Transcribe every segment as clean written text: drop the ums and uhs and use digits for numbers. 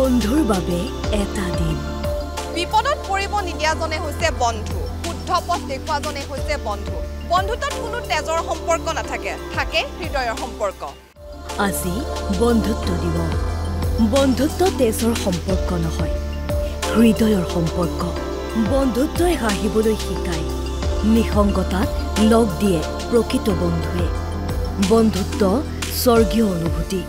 বন্ধুৰ বাবে এটা দিন বিপদত পৰিব নিদিয়াজনে হৈছে বন্ধু শুদ্ধ পথ দেখুৱাজনে হৈছে বন্ধু বন্ধুত্বত কোনো তেজৰ সম্পৰ্ক নাথাকে থাকে হৃদয়ৰ সম্পৰ্ক আজি বন্ধুত্ব দিৱস বন্ধুত্ব তেজৰ সম্পৰ্ক নহয় হৃদয়ৰ সম্পৰ্ক বন্ধুত্বই হাঁহিবলৈ শিকায় নিসংগতাত লগ দিয়ে প্ৰকৃত বন্ধুৱে বন্ধুত্ব স্বৰ্গীয় অনুভূতি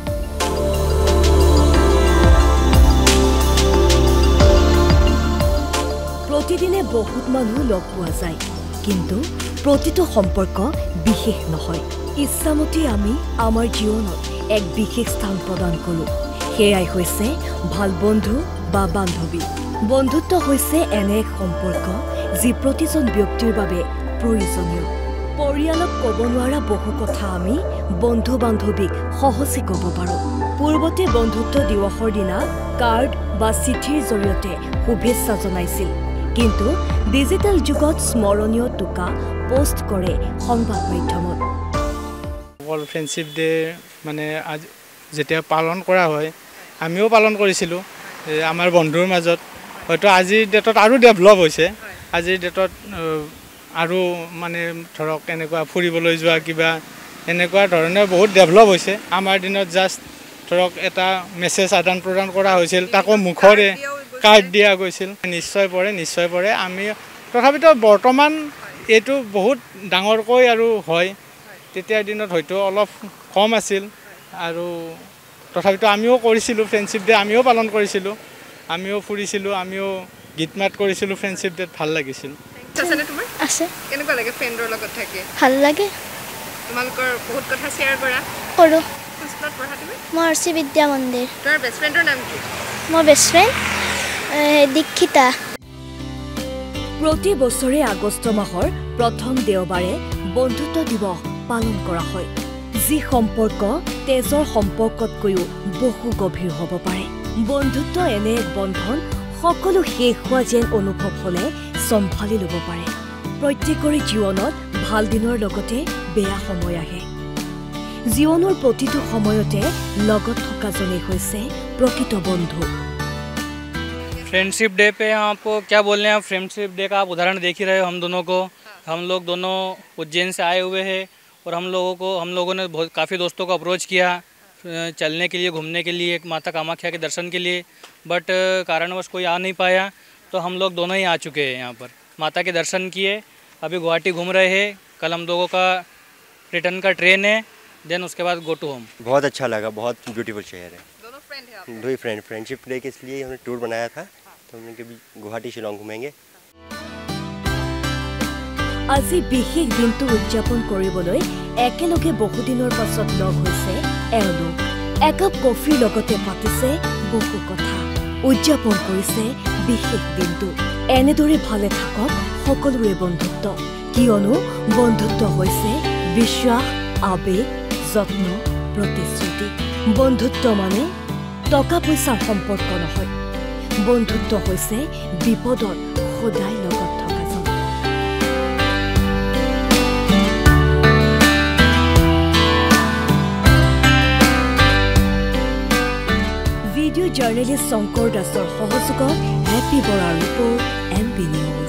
প্ৰতিদিনে বহুত মানুহ লগ পোৱা যায় কিন্তু প্ৰতিটো সম্পৰ্ক বিশেষ নহয় ইচ্ছামতে আমি আমাৰ জীৱনত এক বিশেষ স্থান প্ৰদান কৰোঁ সেয়াই হৈছে ভাল বন্ধু বা বান্ধৱী বন্ধুত্ব হৈছে এনে এক সম্পৰ্ক যি প্ৰতিজন ব্যক্তিৰ বাবে প্ৰয়োজনীয় পৰিয়ালক ক'ব নোৱাৰা বহু কথা আমি বন্ধু বান্ধৱীক সহজে ক'ব পাৰোঁ পূৰ্বতে বন্ধুত্ব দিৱসৰ দিনা কাৰ্ড বা চিঠিৰ জৰিয়তে শুভেচ্ছা জনাইছিল কিন্তু ডিজিটেল যুগত স্মৰণীয় টুকা পোষ্ট কৰে সংবাদ মাধ্যমত ওয়াৰ্ল্ড ফ্ৰেন্ডশিপ ডে মানে আজ যেতিয়া পালন কৰা হয় আমিও পালন কৰিছিলোঁ আমাৰ বন্ধুৰ মাজত হয়তো আজিৰ ডেটত আৰু ডেভেলপ হৈছে আজিৰ ডেটত আৰু মানে ধৰক এনেকুৱা ফুৰিবলৈ যোৱা কিবা এনেকুৱা ধৰণে বহুত ডেভেলপ হৈছে আমাৰ দিনত জাষ্ট ধৰক এটা মেছেজ আদান প্ৰদান কৰা হৈছিল তাকো মুখৰে কাৰ্ড দিয়া গৈছিল নিশ্চয় পৰে আমি তথাপিতো বৰ্তমান এইটো বহুত ডাঙৰকৈ আৰু হয় তেতিয়াৰ দিনত হয়তো অলপ কম আছিল আৰু তথাপিতো আমিও কৰিছিলোঁ ফ্ৰেণ্ডশ্বিপ ডে আমিও পালন কৰিছিলোঁ আমিও ফুৰিছিলোঁ আমিও গীত মাত কৰিছিলোঁ ফ্ৰেণ্ডশ্বিপ ডেত ভাল লাগিছিল আছেনে তোমাৰ আছে কেনেকুৱা লাগে ফ্ৰেণ্ডৰ লগত থাকি ভাল লাগে তোমালোকৰ বহুত কথা শ্বেয়াৰ কৰা কৰোঁ স্কুলত পঢ়া তুমি মহৰ্ষি বিদ্যা মন্দিৰ তোমাৰ বেষ্ট ফ্ৰেণ্ডৰ নাম কি মোৰ বেষ্ট ফ্ৰেণ্ড দীক্ষিতা প্ৰতি বছৰে আগষ্ট মাহৰ প্ৰথম দেওবাৰে বন্ধুত্ব দিৱস পালন কৰা হয় যি সম্পৰ্ক তেজৰ সম্পৰ্কতকৈও বহু গভীৰ হ'ব পাৰে বন্ধুত্ব এনে এক বন্ধন সকলো শেষ হোৱা যেন অনুভৱ হ'লে চম্ভালি ল'ব পাৰে প্ৰত্যেকৰে জীৱনত ভাল দিনৰ লগতে বেয়া সময় আহে জীৱনৰ প্ৰতিটো সময়তে লগত থকাজনেই হৈছে প্ৰকৃত বন্ধু फ्रेंडशिप डे पे आपको क्या बोलने हैं फ्रेंडशिप डे का आप उदाहरण देख ही रहे हो हम लोग दोनों उज्जैन से आए हुए हैं और हम लोगों ने काफ़ी दोस्तों को अप्रोच किया चलने के लिए घूमने के लिए माता कामाख्या के दर्शन के लिए बट कारणवश कोई आ नहीं पाया तो हम लोग दोनों ही आ चुके हैं यहाँ पर माता के दर्शन किए अभी गुवाहाटी घूम रहे हैं कल हम लोगों का रिटर्न का ट्रेन है देन उसके बाद गो टू होम बहुत अच्छा लगा बहुत ब्यूटीफुल शहर है दोनों फ्रेंड है आप दो ही फ्रेंडशिप डे के इसलिए हमने टूर बनाया था तो हमने कभी गुवाहाटी शिलोंग घूमेंगे আজি বিশেষ দিনটো উদযাপন কৰিবলৈ একেলগে বহুদিনৰ পাছত লগ হৈছে এওঁলোক একাপ কফিৰ লগতে পাতিছে বহু কথা উদযাপন কৰিছে বিশেষ দিনটো এনেদৰে ভালে থাকক সকলোৰে বন্ধুত্ব কিয়নো বন্ধুত্ব হৈছে বিশ্বাস আবেগ যত্ন প্ৰতিশ্ৰুতি বন্ধুত্ব মানে টকা পইচাৰ সম্পৰ্ক নহয় বন্ধুত্ব হৈছে বিপদত সদায় লগত থকাজন ভিডিঅ' জাৰ্নেলিষ্ট শংকৰ দাসৰ সহযোগত হেপী বৰাৰ ৰিপৰ্ট এমপি নিউজ